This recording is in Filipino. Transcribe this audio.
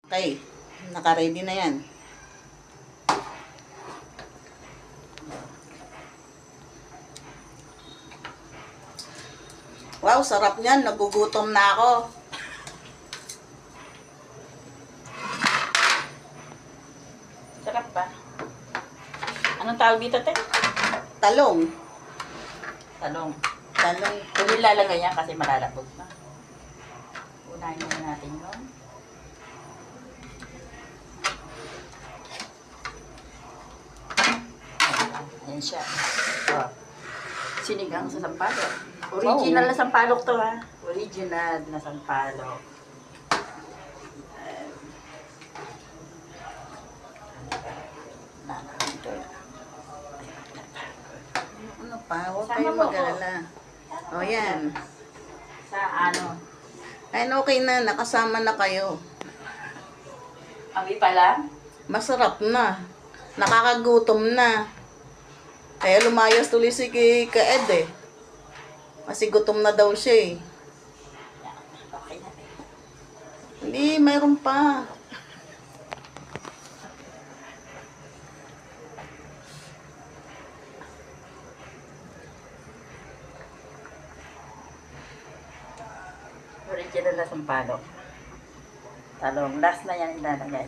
Okay, naka-ready na yan. Wow, sarap niyan. Nagugutom na ako. Sarap ba? Anong tawag dito, te? Talong. Talong. Talong. Kung ilalagay yan kasi malalabog na. Unahin muna natin yun. Ayan siya. Oh. Sinigang sa sampalok. Original na sampalok to, ha? Original na sampalok. Ano pa? Huwag Sama kayong mo mag-alala. O yan. Sa ano? Ayun, okay na. Nakasama na kayo. Abi pa lang? Masarap na. Nakakagutom na. Kaya lumayas tuloy si Kaed eh. Kasi gutom na daw siya eh. Okay na. Hindi, mayroon pa. Original na sampalok. Talong. Last na yan ilalagay.